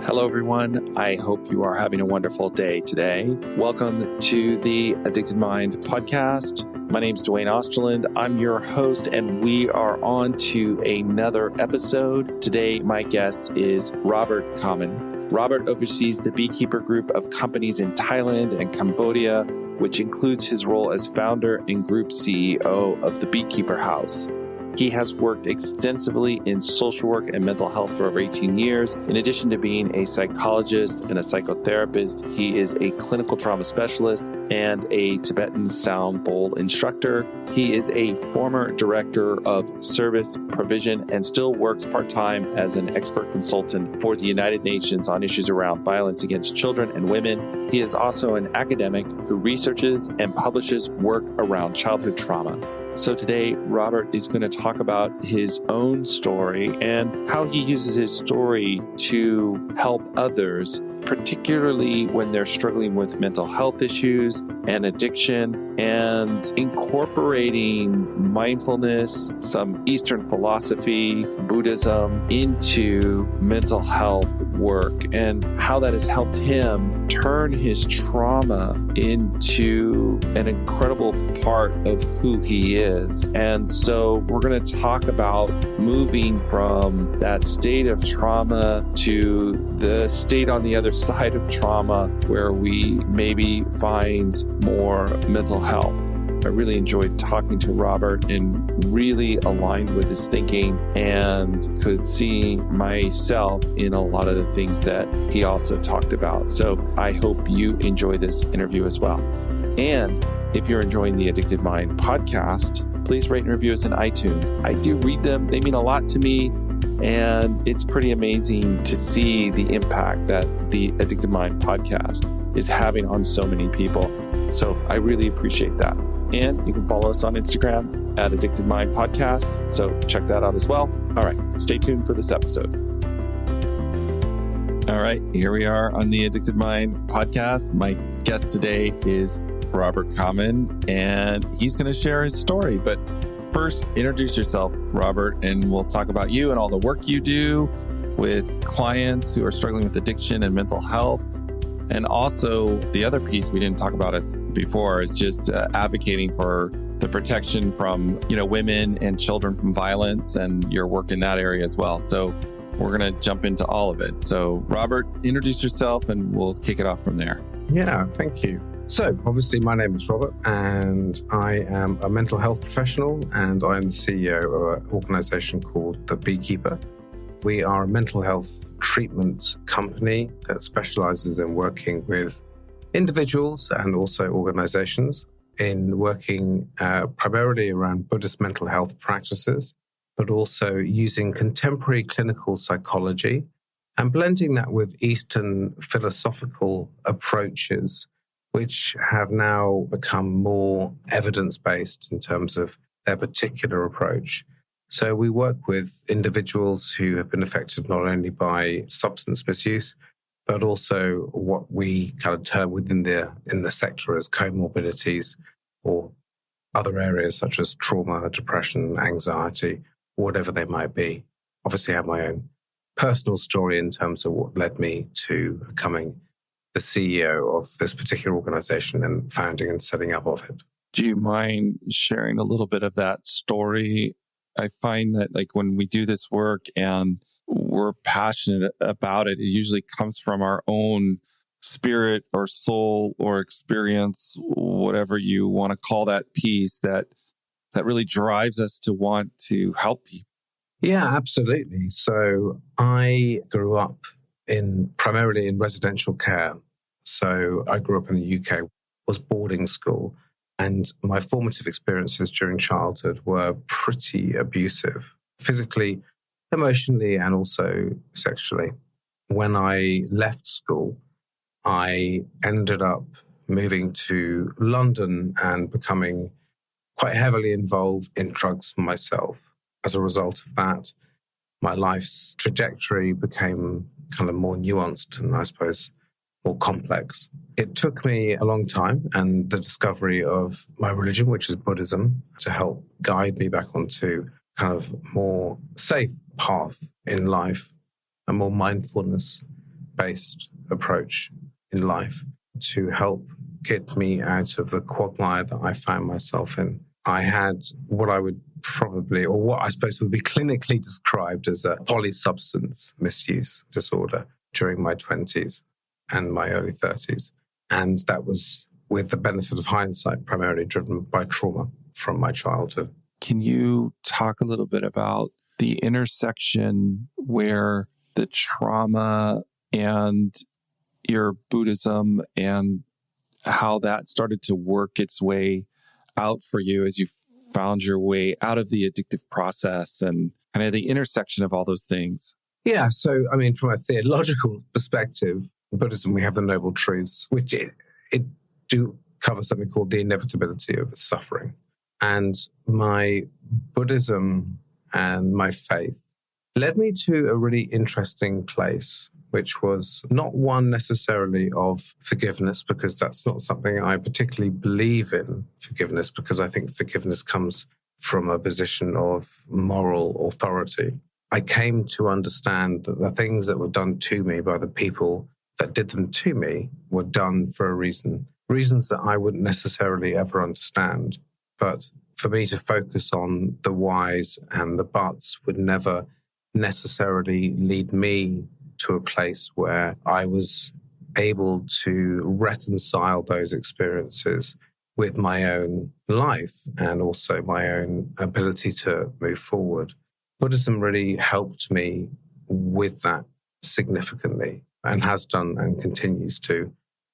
Hello, everyone. I hope you are having a wonderful day today. Welcome to the Addicted Mind podcast. My name is Duane. I'm your host, and we are on to another episode. Today, my guest is Robert Kamen. Robert oversees the beekeeper group of companies in Thailand and Cambodia, which includes his role as founder and group CEO of the Beekeeper House. He has worked extensively in social work and mental health for over 18 years. In addition to being a psychologist and a psychotherapist, he is a clinical trauma specialist and a Tibetan sound bowl instructor. He is a former director of service provision and still works part-time as an expert consultant for the United Nations on issues around violence against children and women. He is also an academic who researches and publishes work around childhood trauma. So today, Robert is going to talk about his own story and how he uses his story to help others, particularly when they're struggling with mental health issues and addiction, and incorporating mindfulness, some Eastern philosophy, Buddhism, into mental health work, and how that has helped him turn his trauma into an incredible part of who he is. And so we're going to talk about moving from that state of trauma to the state on the other side of trauma where we maybe find more mental health. I really enjoyed talking to Robert and really aligned with his thinking and could see myself in a lot of the things that he also talked about. So I hope you enjoy this interview as well. And if you're enjoying the Addicted Mind podcast, please rate and review us in iTunes. I do read them. They mean a lot to me. And it's pretty amazing to see the impact that the Addicted Mind podcast is having on so many people. So I really appreciate that. And you can follow us on Instagram at Addicted Mind Podcast. So check that out as well. All right, stay tuned for this episode. All right, here we are on the Addicted Mind podcast. My guest today is Robert Kamen, and he's going to share his story. But first, introduce yourself, Robert, and we'll talk about you and all the work you do with clients who are struggling with addiction and mental health. And also, the other piece we didn't talk about before is just advocating for the protection from, women and children from violence and your work in that area as well. So we're going to jump into all of it. So Robert, introduce yourself and we'll kick it off from there. Yeah, thank you. So obviously my name is Robert and I am a mental health professional and I am the CEO of an organization called The Beekeeper. We are a mental health treatment company that specializes in working with individuals and also organizations in working primarily around Buddhist mental health practices, but also using contemporary clinical psychology and blending that with Eastern philosophical approaches, which have now become more evidence-based in terms of their particular approach. So we work with individuals who have been affected not only by substance misuse, but also what we kind of term in the sector as comorbidities or other areas such as trauma, depression, anxiety, whatever they might be. Obviously, I have my own personal story in terms of what led me to becoming the CEO of this particular organization and founding and setting up of it. Do you mind sharing a little bit of that story? I find that when we do this work and we're passionate about it, it usually comes from our own spirit or soul or experience, whatever you want to call that piece that really drives us to want to help people. Yeah, absolutely. So I grew up primarily in residential care. So I grew up in the UK, was boarding school. And my formative experiences during childhood were pretty abusive, physically, emotionally, and also sexually. When I left school, I ended up moving to London and becoming quite heavily involved in drugs myself. As a result of that, my life's trajectory became kind of more nuanced and I suppose more complex. It took me a long time and the discovery of my religion, which is Buddhism, to help guide me back onto kind of more safe path in life and more mindfulness based approach in life to help get me out of the quagmire that I found myself in. I had what I would probably, or what I suppose would be clinically described as a polysubstance misuse disorder during my 20s and my early 30s. And that was, with the benefit of hindsight, primarily driven by trauma from my childhood. Can you talk a little bit about the intersection where the trauma and your Buddhism and how that started to work its way out for you as you found your way out of the addictive process and kind of the intersection of all those things? Yeah. So, I mean, from a theological perspective, in Buddhism, we have the Noble Truths, which it do cover something called the inevitability of suffering. And my Buddhism and my faith led me to a really interesting place, which was not one necessarily of forgiveness, because that's not something I particularly believe in, forgiveness, because I think forgiveness comes from a position of moral authority. I came to understand that the things that were done to me by the people that did them to me were done for a reason, reasons that I wouldn't necessarily ever understand. But for me to focus on the whys and the buts would never necessarily lead me to a place where I was able to reconcile those experiences with my own life and also my own ability to move forward. Buddhism really helped me with that significantly, and has done and continues to,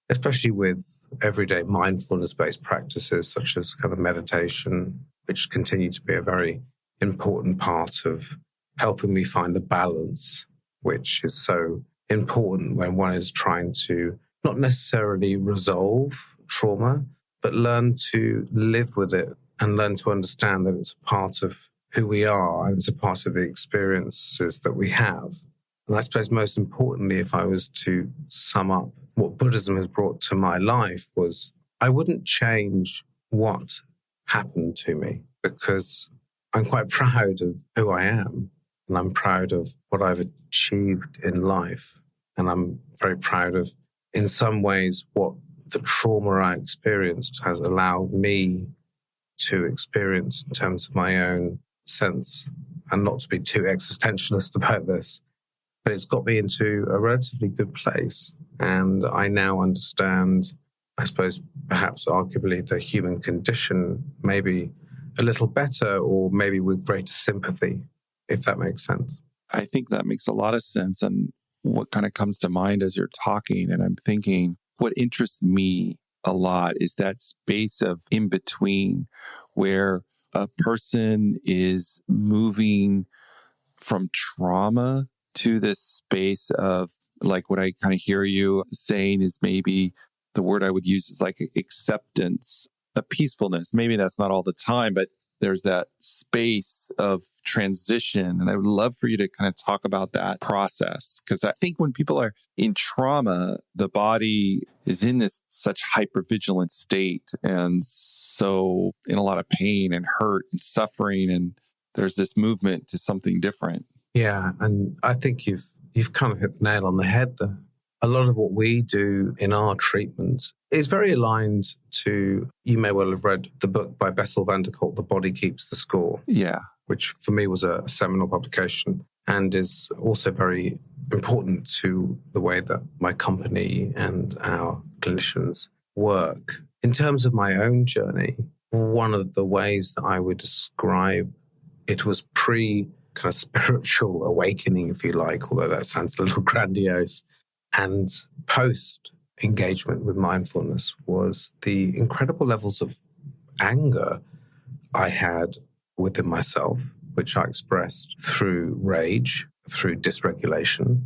especially with everyday mindfulness-based practices such as kind of meditation, which continue to be a very important part of helping me find the balance, which is so important when one is trying to not necessarily resolve trauma, but learn to live with it and learn to understand that it's a part of who we are and it's a part of the experiences that we have. And I suppose most importantly, if I was to sum up what Buddhism has brought to my life, was I wouldn't change what happened to me, because I'm quite proud of who I am. And I'm proud of what I've achieved in life. And I'm very proud of, in some ways, what the trauma I experienced has allowed me to experience in terms of my own sense, and not to be too existentialist about this. But it's got me into a relatively good place. And I now understand, I suppose, perhaps arguably the human condition maybe a little better, or maybe with greater sympathy, if that makes sense. I think that makes a lot of sense. And what kind of comes to mind as you're talking, and I'm thinking, what interests me a lot is that space of in between, where a person is moving from trauma to this space of, like, what I kind of hear you saying is, maybe the word I would use is like acceptance, a peacefulness. Maybe that's not all the time, but there's that space of transition. And I would love for you to kind of talk about that process. Because I think when people are in trauma, the body is in this such hyper-vigilant state. And so in a lot of pain and hurt and suffering. And there's this movement to something different. Yeah. And I think you've kind of hit the nail on the head there. A lot of what we do in our treatment is very aligned to, you may well have read the book by Bessel van der Kolk, The Body Keeps the Score. Yeah. Which for me was a seminal publication and is also very important to the way that my company and our clinicians work. In terms of my own journey, one of the ways that I would describe it was kind of spiritual awakening, if you like, although that sounds a little grandiose. And post engagement with mindfulness was the incredible levels of anger I had within myself, which I expressed through rage, through dysregulation,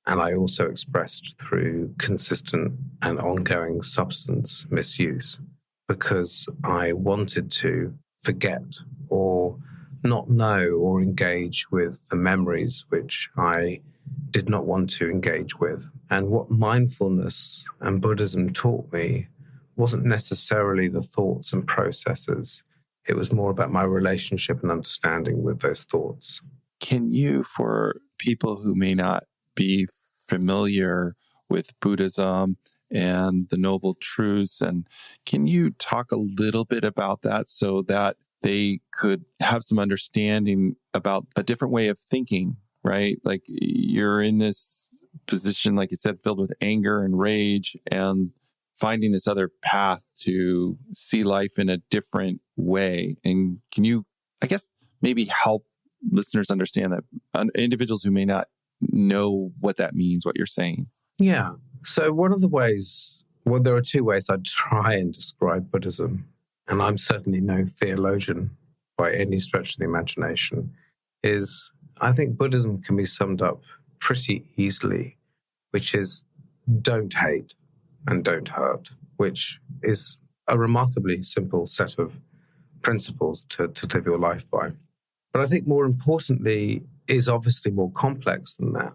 and I also expressed through consistent and ongoing substance misuse, because I wanted to forget or not know or engage with the memories which I did not want to engage with. And what mindfulness and Buddhism taught me wasn't necessarily the thoughts and processes. It was more about my relationship and understanding with those thoughts. Can you, for people who may not be familiar with Buddhism and the Noble Truths. And can you talk a little bit about that so that they could have some understanding about a different way of thinking, right? Like you're in this position, like you said, filled with anger and rage, and finding this other path to see life in a different way. And can you, I guess, maybe help listeners understand that, individuals who may not know what that means, what you're saying? Yeah. So one of the ways, well, there are two ways I try and describe Buddhism, and I'm certainly no theologian by any stretch of the imagination, is I think Buddhism can be summed up pretty easily, which is don't hate and don't hurt, which is a remarkably simple set of principles to live your life by. But I think more importantly is obviously more complex than that.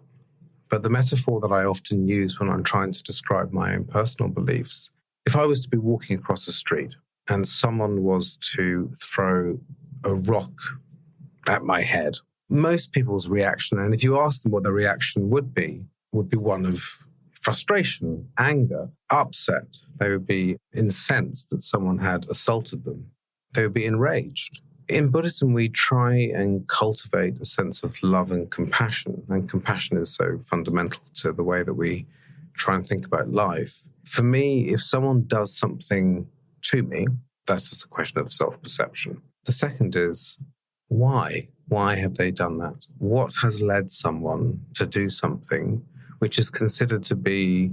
But the metaphor that I often use when I'm trying to describe my own personal beliefs, if I was to be walking across the street and someone was to throw a rock at my head, most people's reaction, and if you ask them what their reaction would be one of frustration, anger, upset. They would be incensed that someone had assaulted them. They would be enraged. In Buddhism, we try and cultivate a sense of love and compassion is so fundamental to the way that we try and think about life. For me, if someone does something to me, that's just a question of self-perception. The second is, why? Why have they done that? What has led someone to do something which is considered to be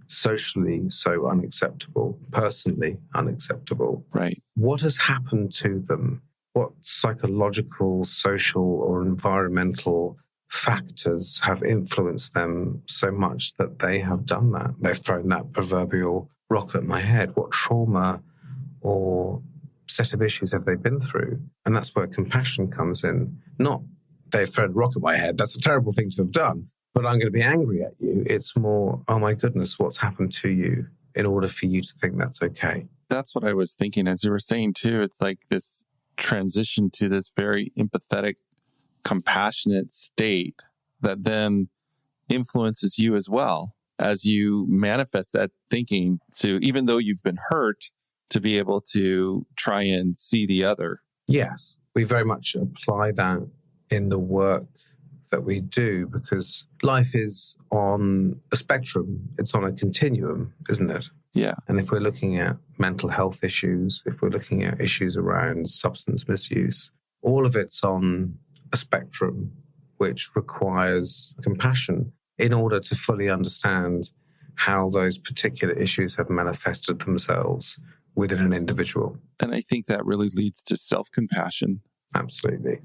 socially so unacceptable, personally unacceptable? Right. What has happened to them? What psychological, social, or environmental factors have influenced them so much that they have done that? They've thrown that proverbial rock at my head. What trauma or set of issues have they been through? And that's where compassion comes in. Not, they've thrown a rock at my head. That's a terrible thing to have done, but I'm going to be angry at you. It's more, oh my goodness, what's happened to you in order for you to think that's okay? That's what I was thinking as you were saying too. It's like this transition to this very empathetic, compassionate state that then influences you as well as you manifest that thinking to, even though you've been hurt, to be able to try and see the other. Yes, we very much apply that in the work that we do because life is on a spectrum. It's on a continuum, isn't it? Yeah. And if we're looking at mental health issues, if we're looking at issues around substance misuse, all of it's on a spectrum which requires compassion in order to fully understand how those particular issues have manifested themselves within an individual. And I think that really leads to self-compassion. Absolutely.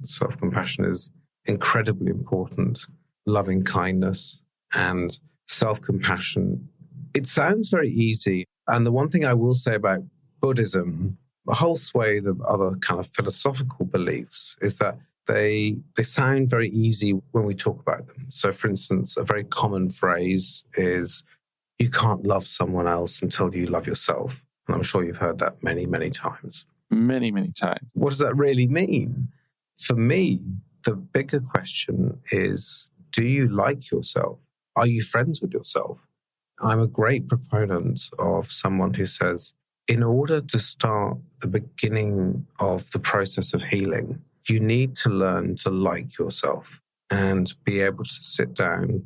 Self-compassion is incredibly important. Loving kindness and self-compassion. It sounds very easy. And the one thing I will say about Buddhism, a whole swathe of other kind of philosophical beliefs, is that they sound very easy when we talk about them. So, for instance, a very common phrase is, you can't love someone else until you love yourself. And I'm sure you've heard that many, many times. Many, many times. What does that really mean? For me, the bigger question is, do you like yourself? Are you friends with yourself? I'm a great proponent of someone who says, in order to start the beginning of the process of healing, you need to learn to like yourself and be able to sit down,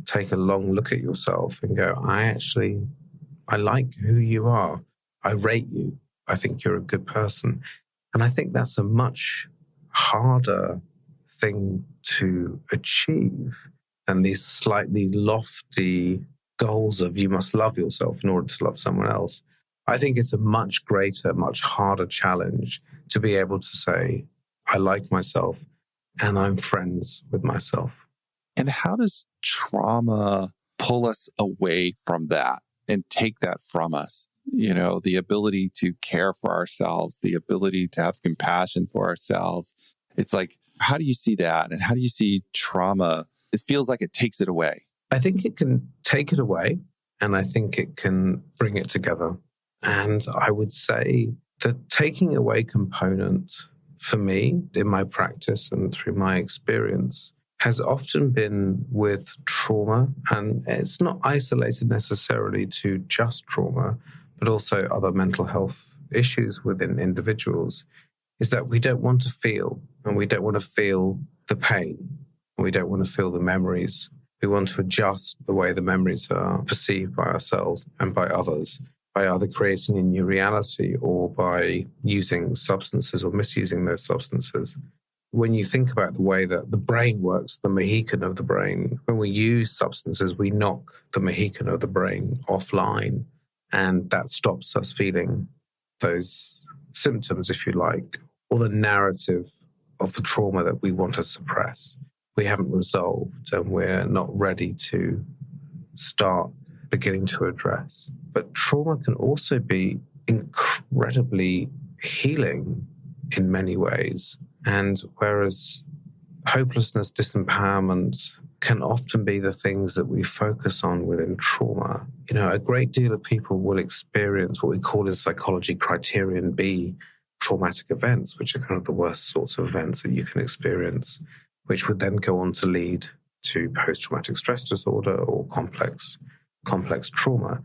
take a long look at yourself and go, I like who you are. I rate you. I think you're a good person. And I think that's a much harder thing to achieve than these slightly lofty goals of you must love yourself in order to love someone else. I think it's a much greater, much harder challenge to be able to say, I like myself and I'm friends with myself. And how does trauma pull us away from that and take that from us? You know, the ability to care for ourselves, the ability to have compassion for ourselves. It's like, how do you see that? And how do you see trauma? It feels like it takes it away. I think it can take it away, and I think it can bring it together. And I would say the taking away component for me in my practice and through my experience has often been with trauma, and it's not isolated necessarily to just trauma, but also other mental health issues within individuals, is that we don't want to feel, and we don't want to feel the pain. We don't want to feel the memories. We want to adjust the way the memories are perceived by ourselves and by others, by either creating a new reality or by using substances or misusing those substances. When you think about the way that the brain works, the Mohican of the brain, when we use substances, we knock the Mohican of the brain offline, and that stops us feeling those symptoms, if you like, or the narrative of the trauma that we want to suppress. We haven't resolved, and we're not ready to start beginning to address. But trauma can also be incredibly healing in many ways. And whereas hopelessness, disempowerment can often be the things that we focus on within trauma, a great deal of people will experience what we call in psychology criterion B traumatic events, which are kind of the worst sorts of events that you can experience, which would then go on to lead to post-traumatic stress disorder or complex trauma.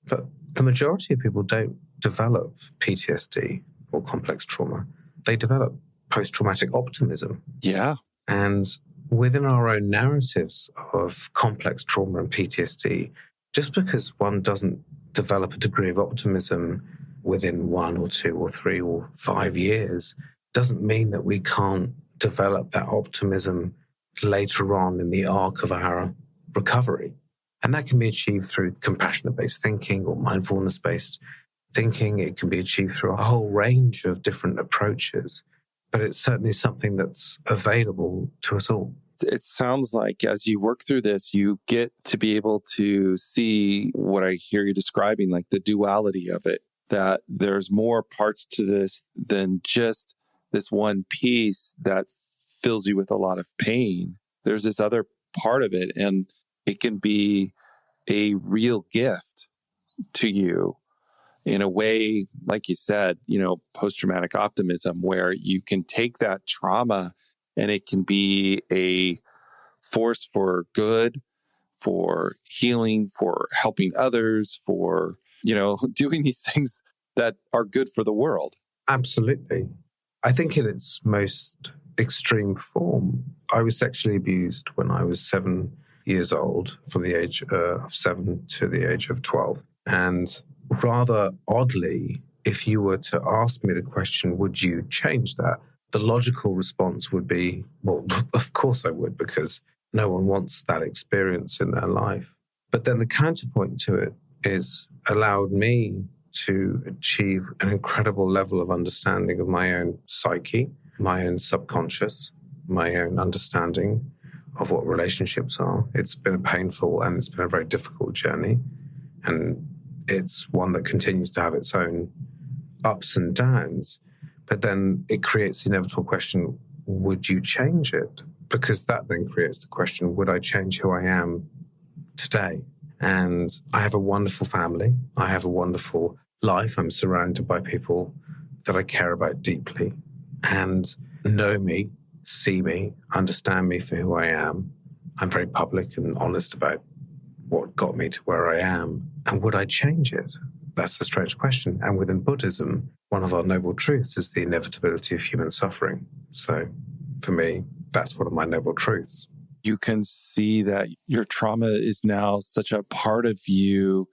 But the majority of people don't develop PTSD or complex trauma. They develop post-traumatic optimism. Yeah. And within our own narratives of complex trauma and PTSD, just because one doesn't develop a degree of optimism within 1 or 2 or 3 or 5 years doesn't mean that we can't develop that optimism later on in the arc of our recovery. And that can be achieved through compassionate-based thinking or mindfulness-based thinking. It can be achieved through a whole range of different approaches, but it's certainly something that's available to us all. It sounds like as you work through this, you get to be able to see what I hear you describing, like the duality of it, that there's more parts to this than just this one piece that fills you with a lot of pain. There's this other part of it, and it can be a real gift to you in a way, like you said, post-traumatic optimism, where you can take that trauma and it can be a force for good, for healing, for helping others, for, doing these things that are good for the world. Absolutely. I think in its most extreme form, I was sexually abused when I was 7 years old, from the age of 7 to the age of 12. And rather oddly, if you were to ask me the question, would you change that? The logical response would be, well, of course I would, because no one wants that experience in their life. But then the counterpoint to it is allowed me to achieve an incredible level of understanding of my own psyche, my own subconscious, my own understanding of what relationships are. It's been a painful and it's been a very difficult journey. And it's one that continues to have its own ups and downs. But then it creates the inevitable question, would you change it? Because that then creates the question, would I change who I am today? And I have a wonderful family. I have a wonderful life. I'm surrounded by people that I care about deeply and know me, see me, understand me for who I am. I'm very public and honest about what got me to where I am. And would I change it? That's a strange question. And within Buddhism, one of our noble truths is the inevitability of human suffering. So for me, that's one of my noble truths. You can see that your trauma is now such a part of you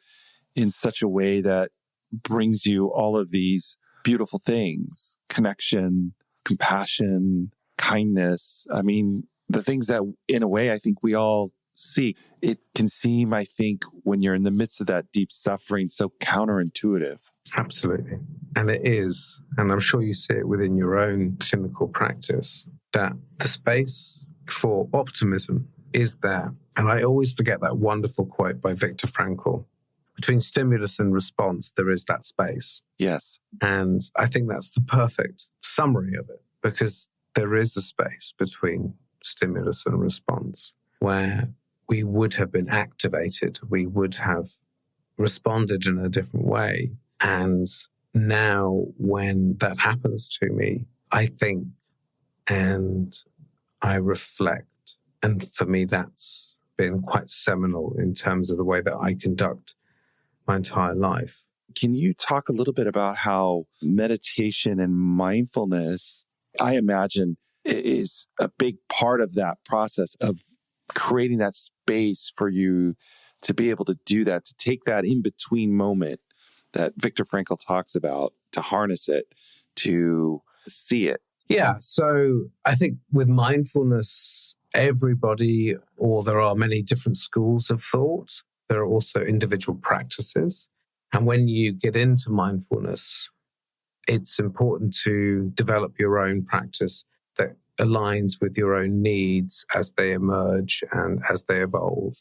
in such a way that brings you all of these beautiful things: connection, compassion, kindness. I mean, the things that in a way I think we all seek. It can seem, I think, when you're in the midst of that deep suffering, so counterintuitive. Absolutely. And it is, and I'm sure you see it within your own clinical practice, that the space for optimism is there. And I always forget that wonderful quote by Viktor Frankl. Between stimulus and response, there is that space. Yes. And I think that's the perfect summary of it, because there is a space between stimulus and response where we would have been activated, we would have responded in a different way. And now when that happens to me, I think and I reflect And for me, that's been quite seminal in terms of the way that I conduct my entire life. Can you talk a little bit about how meditation and mindfulness, I imagine, is a big part of that process of creating that space for you to be able to do that, to take that in-between moment that Viktor Frankl talks about, to harness it, to see it? Yeah, so I think with mindfulness, everybody, or there are many different schools of thought. There are also individual practices. And when you get into mindfulness, it's important to develop your own practice that aligns with your own needs as they emerge and as they evolve.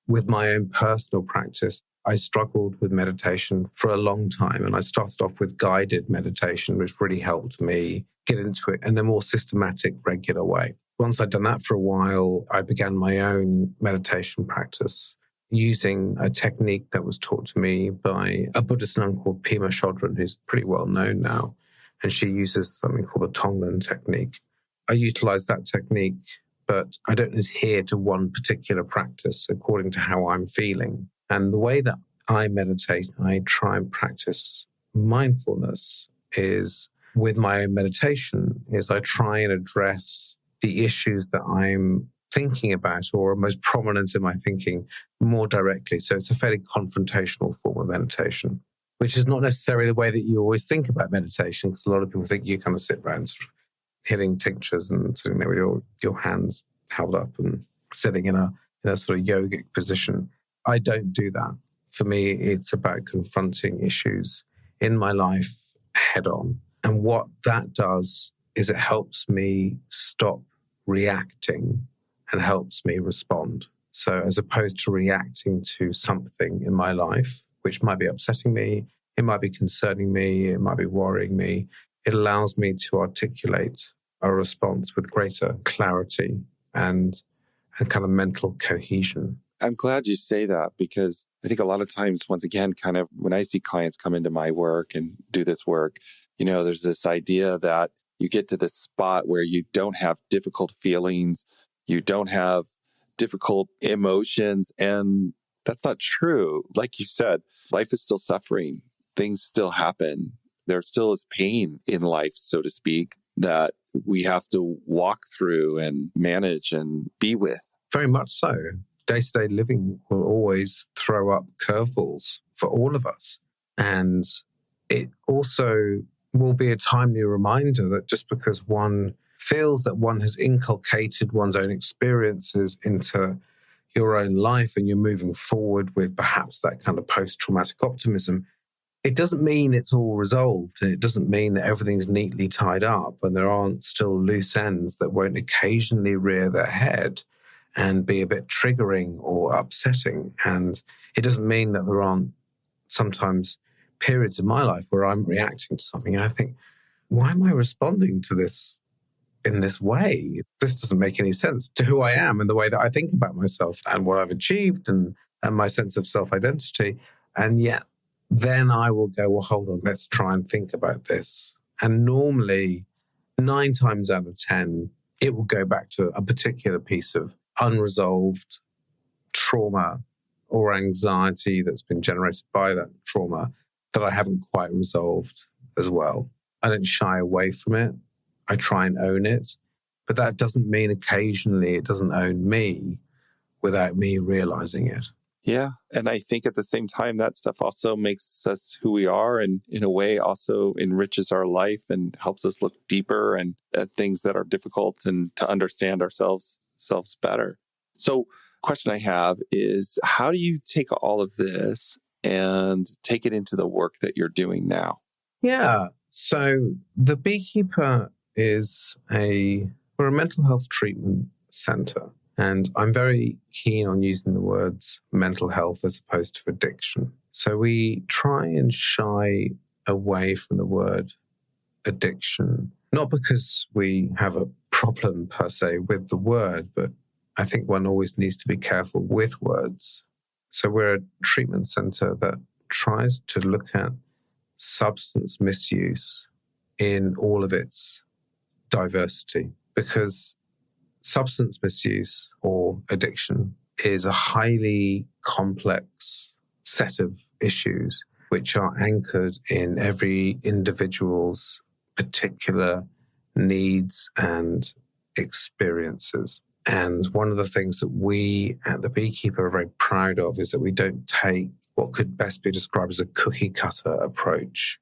With my own personal practice, I struggled with meditation for a long time. And I started off with guided meditation, which really helped me get into it in a more systematic, regular way. Once I'd done that for a while, I began my own meditation practice using a technique that was taught to me by a Buddhist nun called Pema Chodron, who's pretty well known now. And she uses something called the Tonglen technique. I utilize that technique, but I don't adhere to one particular practice according to how I'm feeling. And the way that I meditate, I try and practice mindfulness is with my own meditation, is I try and address the issues that I'm thinking about or are most prominent in my thinking more directly. So it's a fairly confrontational form of meditation, which is not necessarily the way that you always think about meditation, because a lot of people think you kind of sit around sort of hitting tinctures and sitting there with your hands held up and sitting in a sort of yogic position. I don't do that. For me, it's about confronting issues in my life head on. And what that does is it helps me stop reacting and helps me respond. So as opposed to reacting to something in my life, which might be upsetting me, it might be concerning me, it might be worrying me, it allows me to articulate a response with greater clarity and kind of mental cohesion. I'm glad you say that, because I think a lot of times, once again, kind of when I see clients come into my work and do this work, there's this idea that you get to this spot where you don't have difficult feelings, you don't have difficult emotions, and that's not true. Like you said, life is still suffering. Things still happen. There still is pain in life, so to speak, that we have to walk through and manage and be with. Very much so. Day-to-day living will always throw up curveballs for all of us. And it also will be a timely reminder that just because one feels that one has inculcated one's own experiences into your own life and you're moving forward with perhaps that kind of post-traumatic optimism, it doesn't mean it's all resolved. And it doesn't mean that everything's neatly tied up and there aren't still loose ends that won't occasionally rear their head and be a bit triggering or upsetting. And it doesn't mean that there aren't sometimes periods in my life where I'm reacting to something and I think, why am I responding to this in this way? This doesn't make any sense to who I am and the way that I think about myself and what I've achieved and my sense of self-identity. And yet then I will go, well, hold on, let's try and think about this. And normally 9 times out of 10, it will go back to a particular piece of unresolved trauma or anxiety that's been generated by that trauma that I haven't quite resolved as well. I don't shy away from it. I try and own it. But that doesn't mean occasionally it doesn't own me without me realizing it. Yeah. And I think at the same time, that stuff also makes us who we are and in a way also enriches our life and helps us look deeper and at things that are difficult and to understand ourselves better. So question I have is, how do you take all of this and take it into the work that you're doing now? Yeah. So the Beekeeper is we're a mental health treatment center. And I'm very keen on using the words mental health as opposed to addiction. So we try and shy away from the word addiction, not because we have a problem per se with the word, but I think one always needs to be careful with words. So we're a treatment center that tries to look at substance misuse in all of its diversity, because substance misuse or addiction is a highly complex set of issues which are anchored in every individual's particular needs and experiences. And one of the things that we at The Beekeeper are very proud of is that we don't take what could best be described as a cookie cutter approach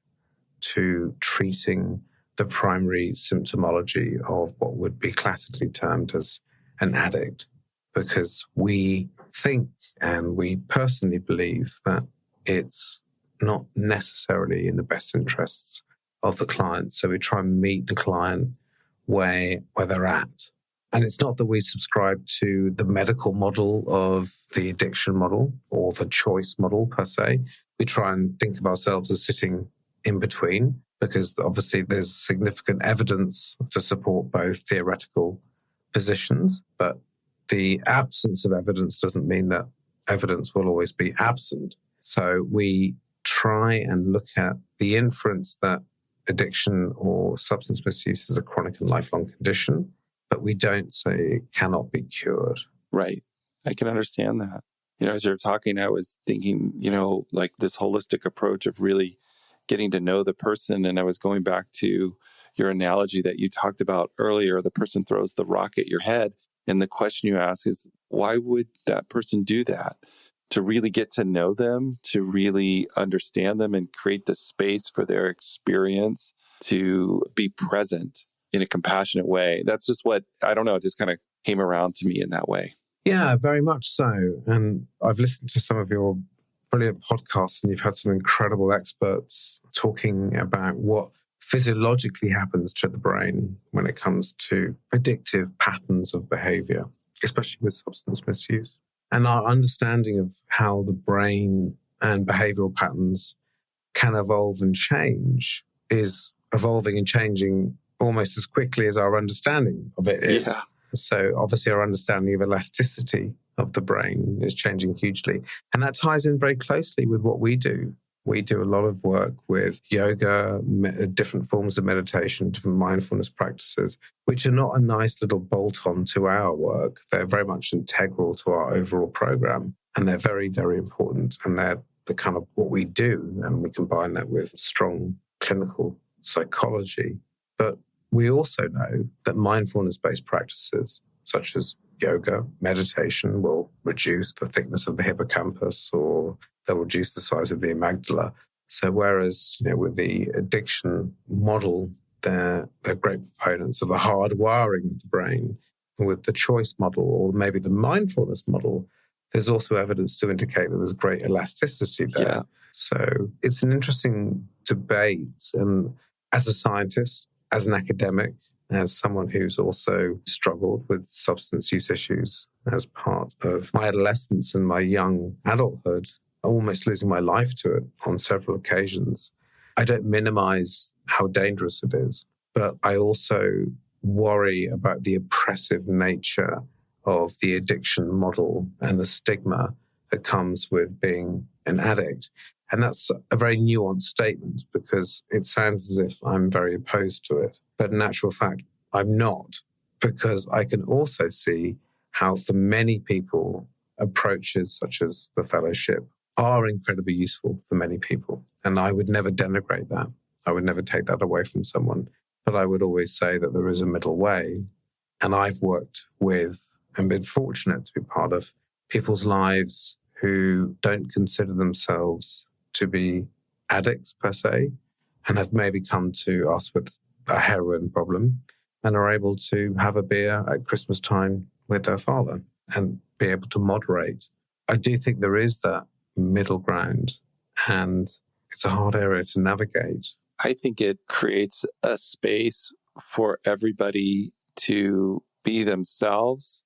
to treating the primary symptomology of what would be classically termed as an addict, because we think and we personally believe that it's not necessarily in the best interests of the client. So we try and meet the client where they're at. And it's not that we subscribe to the medical model of the addiction model or the choice model per se. We try and think of ourselves as sitting in between, because obviously there's significant evidence to support both theoretical positions, but the absence of evidence doesn't mean that evidence will always be absent. So we try and look at the inference that addiction or substance misuse is a chronic and lifelong condition, but we don't say it cannot be cured. Right. I can understand that. As you're talking, I was thinking, like this holistic approach of really getting to know the person. And I was going back to your analogy that you talked about earlier. The person throws the rock at your head. And the question you ask is, why would that person do that? To really get to know them, to really understand them and create the space for their experience to be present in a compassionate way. That's just what, I don't know, it just kind of came around to me in that way. Yeah, very much so. And I've listened to some of your brilliant podcasts, and you've had some incredible experts talking about what physiologically happens to the brain when it comes to addictive patterns of behavior, especially with substance misuse. And our understanding of how the brain and behavioral patterns can evolve and change is evolving and changing almost as quickly as our understanding of it is. Yeah. So obviously our understanding of elasticity of the brain is changing hugely. And that ties in very closely with what we do. We do a lot of work with yoga, different forms of meditation, different mindfulness practices, which are not a nice little bolt-on to our work. They're very much integral to our overall program. And they're very, very important. And they're the kind of what we do. And we combine that with strong clinical psychology. But we also know that mindfulness-based practices, such as yoga, meditation, will reduce the thickness of the hippocampus, or they'll reduce the size of the amygdala. So whereas with the addiction model, they're great proponents of the hardwiring of the brain. With the choice model, or maybe the mindfulness model, there's also evidence to indicate that there's great elasticity there. Yeah. So it's an interesting debate. And as a scientist, as an academic, as someone who's also struggled with substance use issues as part of my adolescence and my young adulthood, almost losing my life to it on several occasions, I don't minimize how dangerous it is, but I also worry about the oppressive nature of the addiction model and the stigma that comes with being an addict. And that's a very nuanced statement, because it sounds as if I'm very opposed to it. But in actual fact, I'm not, because I can also see how for many people, approaches such as the fellowship are incredibly useful for many people. And I would never denigrate that. I would never take that away from someone. But I would always say that there is a middle way. And I've worked with and been fortunate to be part of people's lives who don't consider themselves to be addicts per se, and have maybe come to us with a heroin problem and are able to have a beer at Christmas time with their father and be able to moderate. I do think there is that middle ground, and it's a hard area to navigate. I think it creates a space for everybody to be themselves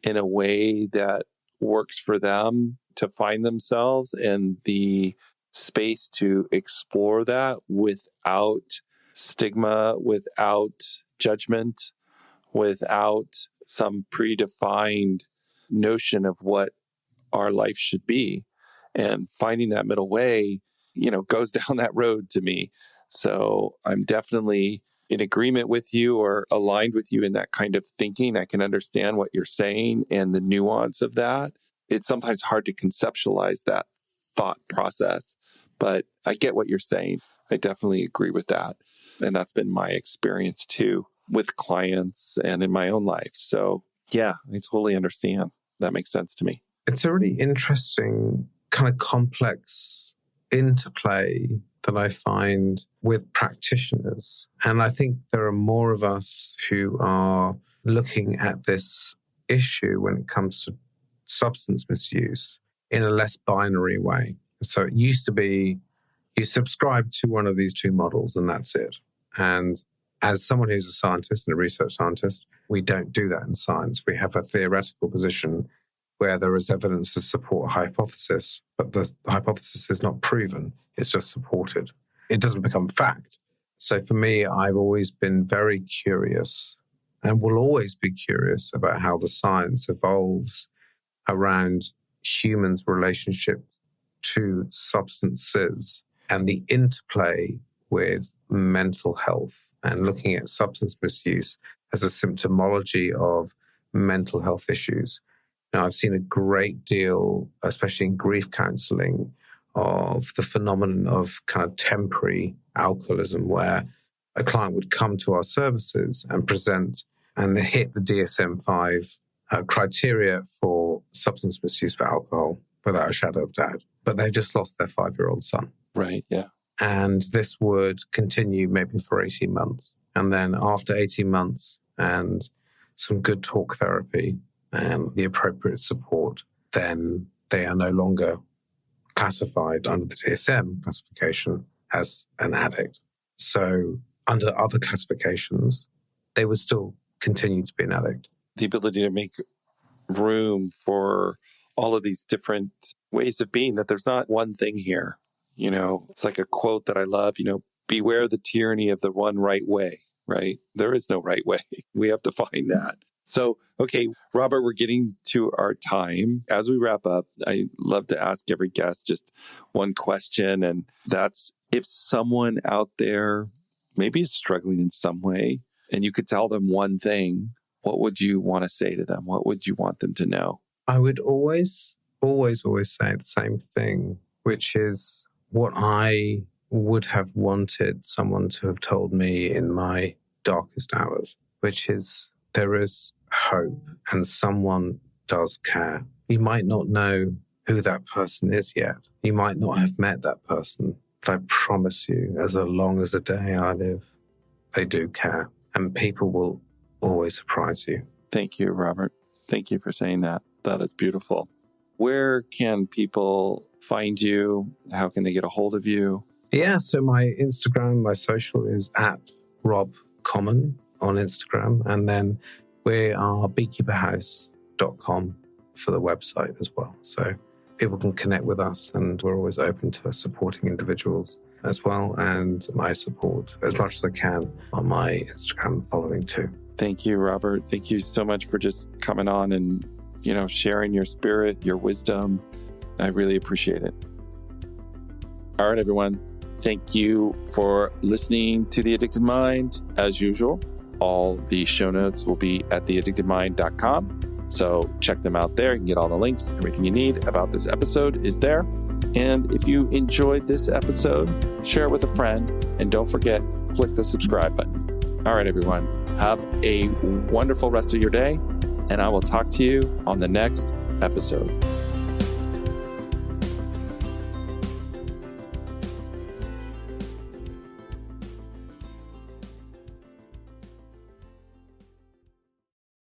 in a way that works for them, to find themselves, and the space to explore that without stigma, without judgment, without some predefined notion of what our life should be. And finding that middle way, goes down that road to me. So I'm definitely in agreement with you or aligned with you in that kind of thinking. I can understand what you're saying and the nuance of that. It's sometimes hard to conceptualize that thought process, but I get what you're saying. I definitely agree with that. And that's been my experience too with clients and in my own life. So yeah, I totally understand. That makes sense to me. It's a really interesting kind of complex interplay that I find with practitioners. And I think there are more of us who are looking at this issue when it comes to substance misuse in a less binary way. So it used to be you subscribe to one of these two models and that's it. And as someone who's a scientist and a research scientist, we don't do that in science. We have a theoretical position where there is evidence to support a hypothesis, but the hypothesis is not proven. It's just supported. It doesn't become fact. So for me, I've always been very curious and will always be curious about how the science evolves around humans' relationship to substances and the interplay with mental health and looking at substance misuse as a symptomology of mental health issues. Now, I've seen a great deal, especially in grief counseling, of the phenomenon of kind of temporary alcoholism, where a client would come to our services and present and hit the DSM-5 criteria for substance misuse for alcohol without a shadow of doubt. But they've just lost their 5-year-old son. Right, yeah. And this would continue maybe for 18 months. And then after 18 months and some good talk therapy and the appropriate support, then they are no longer classified under the DSM classification as an addict. So under other classifications, they would still continue to be an addict. The ability to make room for all of these different ways of being, that there's not one thing here. You know, it's like a quote that I love, beware the tyranny of the one right way, right? There is no right way. We have to find that. So, okay, Robert, we're getting to our time. As we wrap up, I love to ask every guest just one question. And that's, if someone out there maybe is struggling in some way and you could tell them one thing, what would you want to say to them? What would you want them to know? I would always say the same thing, which is what I would have wanted someone to have told me in my darkest hours, which is there is hope and someone does care. You might not know who that person is yet. You might not have met that person, but I promise you, as long as the day I live, they do care. And people will always surprise you. Thank you, Robert. Thank you for saying that. That is beautiful. Where can people find you? How can they get a hold of you? Yeah, so my Instagram, my social is @RobCommon on Instagram. And then we are beekeeperhouse.com for the website as well. So people can connect with us and we're always open to supporting individuals as well. And I support as much as I can on my Instagram following too. Thank you, Robert. Thank you so much for just coming on and, sharing your spirit, your wisdom. I really appreciate it. All right, everyone. Thank you for listening to The Addicted Mind. As usual, all the show notes will be at theaddictedmind.com. So check them out there. You can get all the links. Everything you need about this episode is there. And if you enjoyed this episode, share it with a friend. And don't forget, click the subscribe button. All right, everyone. Have a wonderful rest of your day. And I will talk to you on the next episode.